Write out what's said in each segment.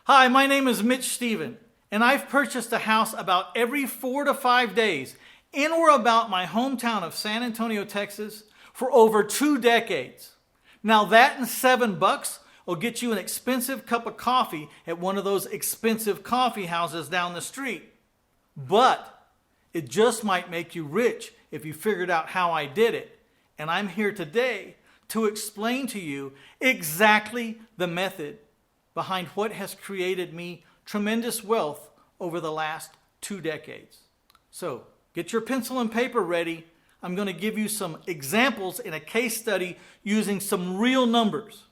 Hi, my name is Mitch Stephen, and I've purchased a house about every 4 to 5 days in or about my hometown of San Antonio, Texas for over 2 decades. Now that and $7 will get you an expensive cup of coffee at one of those expensive coffee houses down the street. But it just might make you rich if you figured out how I did it. And I'm here today to explain to you exactly the method behind what has created me tremendous wealth over the last 2 decades. So get your pencil and paper ready. I'm going to give you some examples in a case study using some real numbers.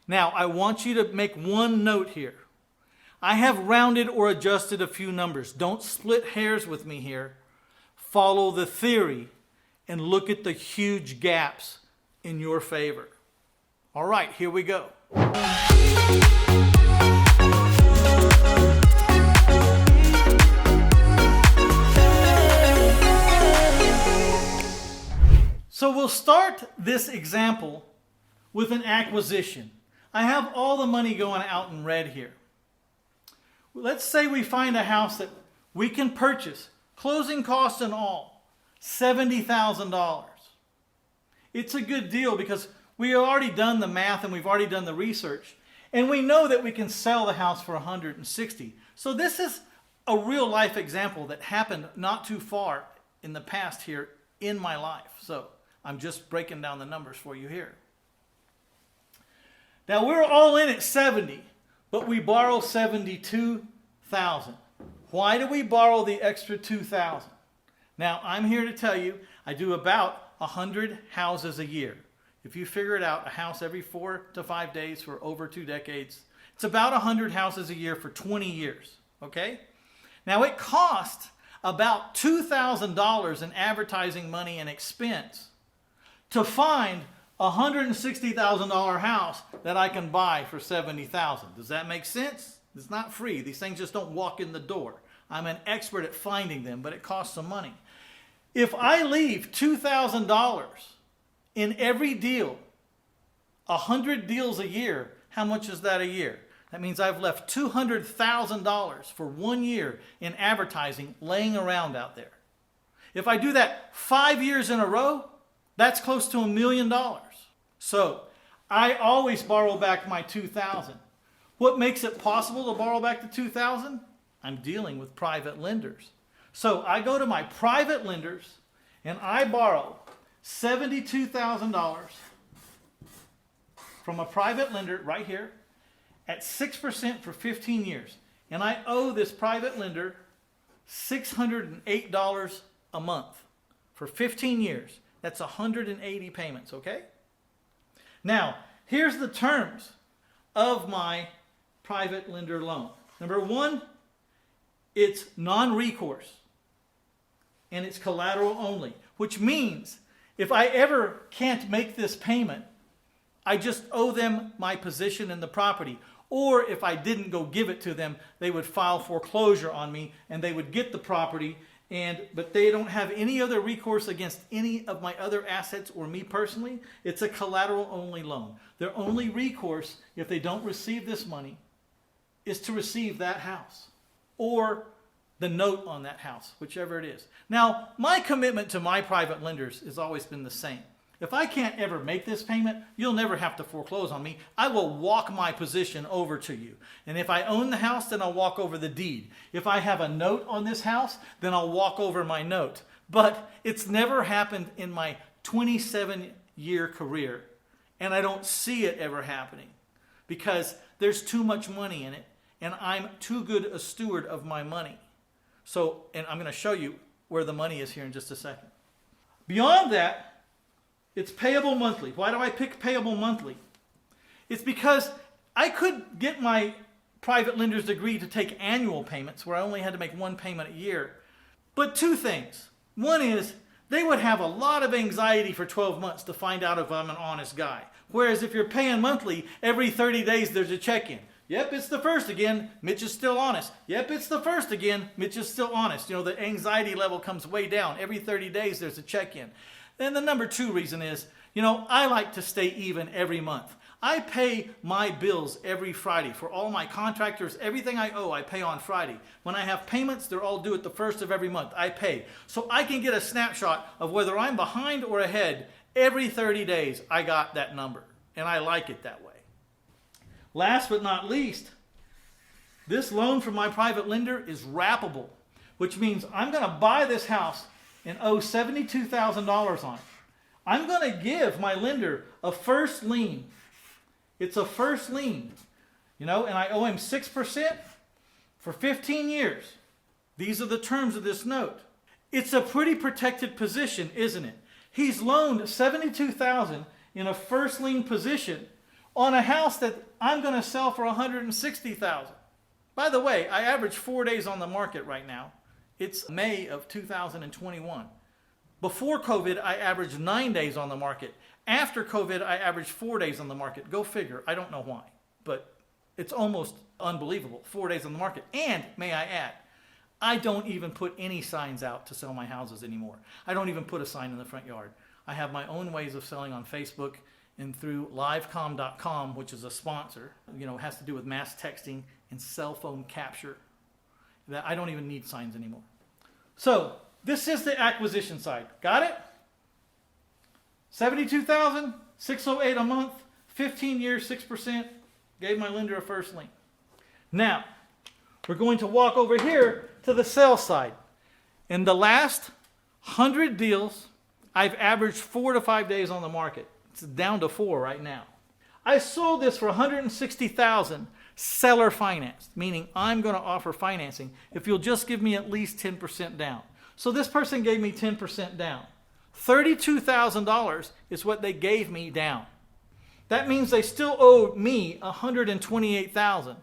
Now, I want you to make one note here. I have rounded or adjusted a few numbers. Don't split hairs with me here. Follow the theory and look at the huge gaps in your favor. All right, here we go. So we'll start this example with an acquisition. I have all the money going out in red here. Let's say we find a house that we can purchase, closing costs and all, $70,000. It's a good deal because we have already done the math and we've already done the research, and we know that we can sell the house for $160,000. So this is a real life example that happened not too far in the past here in my life. So I'm just breaking down the numbers for you here. Now we're all in at 70, but we borrow $72,000. Why do we borrow the extra $2,000? Now I'm here to tell you I do about 100 houses a year. If you figure it out, a house every 4 to 5 days for over 2 decades, it's about 100 houses a year for 20 years. Okay? Now it costs about $2,000 in advertising money and expense to find a $160,000 house that I can buy for $70,000. Does that make sense? It's not free. These things just don't walk in the door. I'm an expert at finding them, but it costs some money. If I leave $2,000 in every deal, 100 deals a year, how much is that a year? That means I've left $200,000 for 1 year in advertising laying around out there. If I do that 5 years in a row, that's close to $1 million. So I always borrow back my $2,000. What makes it possible to borrow back the $2,000? I'm dealing with private lenders. So I go to my private lenders and I borrow $72,000 from a private lender right here at 6% for 15 years. And I owe this private lender $608 a month for 15 years. That's 180 payments, okay? Now, here's the terms of my private lender loan. Number one, it's non-recourse and it's collateral only, which means if I ever can't make this payment, I just owe them my position in the property. Or if I didn't go give it to them, they would file foreclosure on me and they would get the property, but they don't have any other recourse against any of my other assets or me personally. It's a collateral only loan. Their only recourse, if they don't receive this money, is to receive that house or the note on that house, whichever it is. Now, my commitment to my private lenders has always been the same. If I can't ever make this payment, you'll never have to foreclose on me. I will walk my position over to you. And if I own the house, then I'll walk over the deed. If I have a note on this house, then I'll walk over my note. But it's never happened in my 27-year career. And I don't see it ever happening because there's too much money in it. And I'm too good a steward of my money. So, and I'm going to show you where the money is here in just a second. Beyond that, it's payable monthly. Why do I pick payable monthly? It's because I could get my private lender's degree to take annual payments where I only had to make one payment a year. But 2 things. One is they would have a lot of anxiety for 12 months to find out if I'm an honest guy. Whereas if you're paying monthly, every 30 days there's a check-in. Yep, it's the first again. Mitch is still honest. Yep, it's the first again. Mitch is still honest. You know, the anxiety level comes way down. Every 30 days there's a check-in. Then the number 2 reason is, I like to stay even every month. I pay my bills every Friday. For all my contractors, everything I owe, I pay on Friday. When I have payments, they're all due at the first of every month. I pay. So I can get a snapshot of whether I'm behind or ahead. Every 30 days, I got that number. And I like it that way. Last but not least, this loan from my private lender is wrappable, which means I'm going to buy this house and owe $72,000 on it. I'm going to give my lender a first lien. It's a first lien, and I owe him 6% for 15 years. These are the terms of this note. It's a pretty protected position, isn't it? He's loaned $72,000 in a first lien position on a house that I'm going to sell for $160,000. By the way, I average 4 days on the market right now. It's May of 2021. Before COVID, I averaged 9 days on the market. After COVID, I averaged 4 days on the market. Go figure. I don't know why, but it's almost unbelievable. 4 days on the market. And may I add, I don't even put any signs out to sell my houses anymore. I don't even put a sign in the front yard. I have my own ways of selling on Facebook and through livecom.com, which is a sponsor. It has to do with mass texting and cell phone capture. That I don't even need signs anymore. So this is the acquisition side. Got it? $72,608 a month, 15 years, 6%. Gave my lender a first lien. Now, we're going to walk over here to the sell side. In the last 100 deals, I've averaged 4 to 5 days on the market. It's down to 4 right now. I sold this for $160,000 seller financed, meaning I'm going to offer financing if you'll just give me at least 10% down. So this person gave me 10% down. $32,000 is what they gave me down. That means they still owe me $128,000.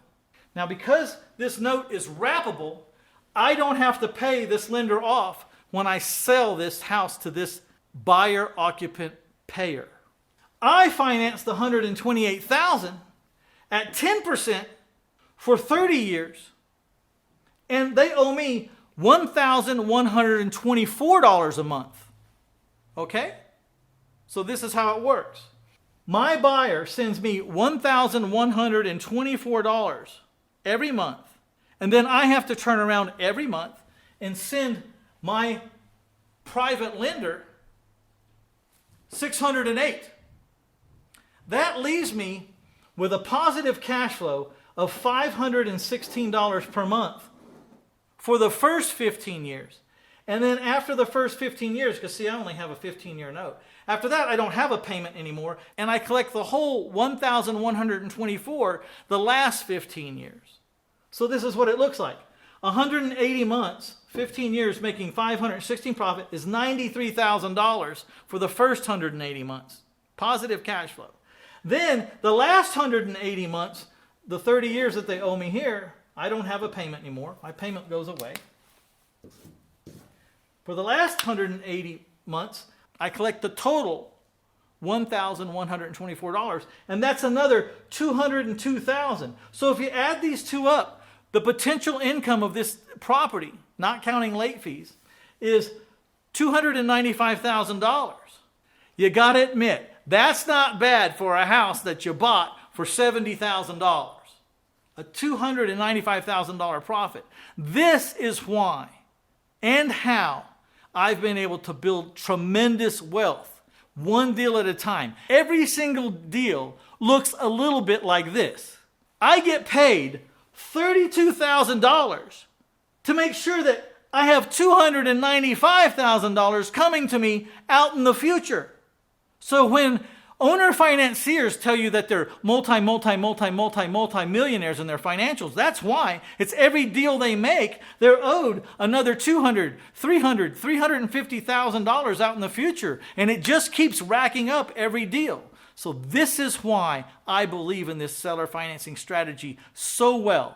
Now, because this note is wrappable, I don't have to pay this lender off when I sell this house to this buyer occupant payer. I financed the $128,000 at 10% for 30 years, and they owe me $1,124 a month. Okay? So this is how it works. My buyer sends me $1,124 every month, and then I have to turn around every month and send my private lender $608. That leaves me with a positive cash flow of $516 per month for the first 15 years. And then after the first 15 years, because see, I only have a 15-year note. After that, I don't have a payment anymore, and I collect the whole $1,124 the last 15 years. So this is what it looks like. 180 months, 15 years, making $516 profit is $93,000 for the first 180 months. Positive cash flow. Then the last 180 months, the 30 years that they owe me here, I don't have a payment anymore. My payment goes away. For the last 180 months, I collect the total $1,124, and that's another $202,000. So if you add these two up, the potential income of this property, not counting late fees, is $295,000. You got to admit, that's not bad for a house that you bought for $70,000. A $295,000 profit. This is why and how I've been able to build tremendous wealth, one deal at a time. Every single deal looks a little bit like this. I get paid $32,000 to make sure that I have $295,000 coming to me out in the future. So when owner financiers tell you that they're multi-millionaires in their financials, that's why. It's every deal they make, they're owed another $200,000, $300,000, $350,000 out in the future. And it just keeps racking up every deal. So this is why I believe in this seller financing strategy so well.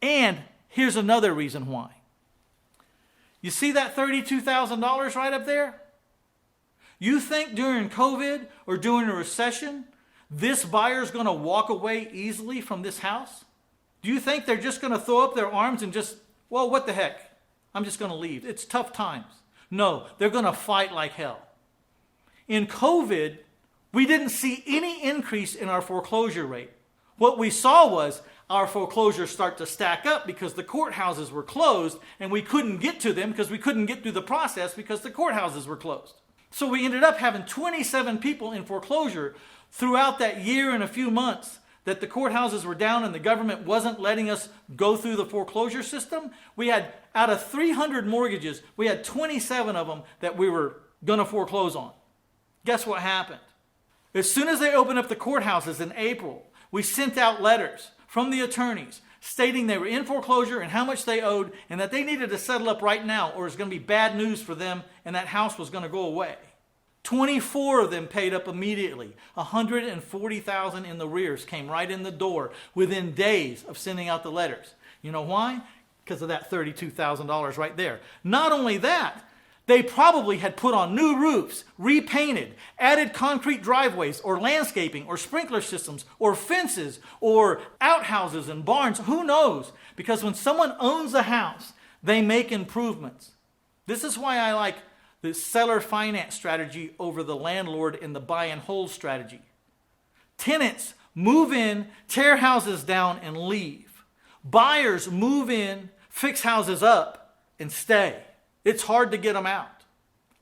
And here's another reason why. You see that $32,000 right up there? You think during COVID or during a recession, this buyer's going to walk away easily from this house? Do you think they're just going to throw up their arms and just, well, what the heck? I'm just going to leave. It's tough times. No, they're going to fight like hell. In COVID, We didn't see any increase in our foreclosure rate. What we saw was our foreclosures start to stack up because the courthouses were closed and we couldn't get to them because we couldn't get through the process because the courthouses were closed. So we ended up having 27 people in foreclosure throughout that year and a few months that the courthouses were down and the government wasn't letting us go through the foreclosure system. We had, out of 300 mortgages, we had 27 of them that we were going to foreclose on. Guess what happened? As soon as they opened up the courthouses in April, we sent out letters from the attorneys stating they were in foreclosure and how much they owed and that they needed to settle up right now or it's going to be bad news for them and that house was going to go away. 24 of them paid up immediately. $140,000 in the arrears came right in the door within days of sending out the letters. You know why? Because of that $32,000 right there. Not only that, they probably had put on new roofs, repainted, added concrete driveways or landscaping or sprinkler systems or fences or outhouses and barns. Who knows? Because when someone owns a house, they make improvements. This is why I like the seller finance strategy over the landlord and the buy and hold strategy. Tenants move in, tear houses down, and leave. Buyers move in, fix houses up, and stay. It's hard to get them out.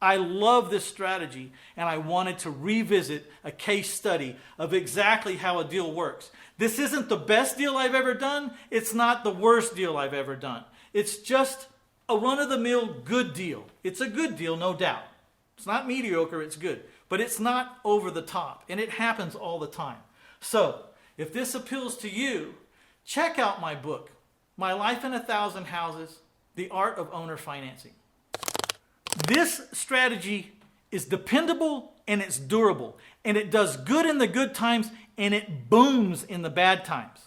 I love this strategy, and I wanted to revisit a case study of exactly how a deal works. This isn't the best deal I've ever done. It's not the worst deal I've ever done. It's just a run-of-the-mill good deal. It's a good deal, no doubt. It's not mediocre, it's good. But it's not over the top, and it happens all the time. So, if this appeals to you, check out my book, My Life in 1,000 Houses, The Art of Owner Financing. This strategy is dependable and it's durable, and it does good in the good times and it booms in the bad times.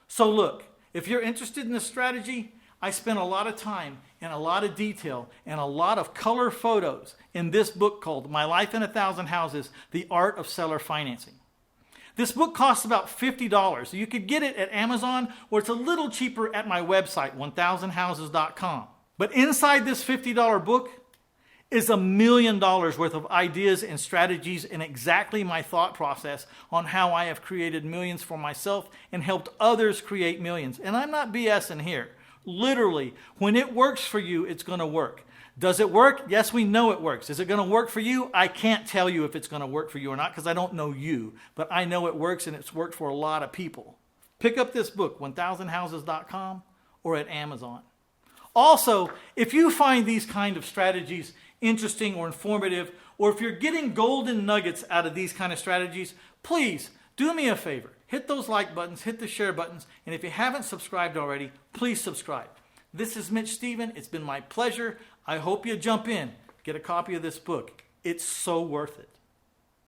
So look, if you're interested in this strategy, I spent a lot of time and a lot of detail and a lot of color photos in this book called My Life in 1,000 Houses, The Art of Seller Financing. This book costs about $50. You could get it at Amazon, or it's a little cheaper at my website, 1000houses.com. But inside this $50 book is $1 million worth of ideas and strategies and exactly my thought process on how I have created millions for myself and helped others create millions. And I'm not BSing here. Literally, when it works for you, it's going to work. Does it work? Yes, we know it works. Is it going to work for you? I can't tell you if it's going to work for you or not because I don't know you, but I know it works and it's worked for a lot of people. Pick up this book, 1000houses.com or at Amazon. Also, if you find these kind of strategies interesting or informative, or if you're getting golden nuggets out of these kind of strategies, please do me a favor. Hit those like buttons, hit the share buttons, and if you haven't subscribed already, please subscribe. This is Mitch Stephen. It's been my pleasure. I hope you jump in, get a copy of this book. It's so worth it.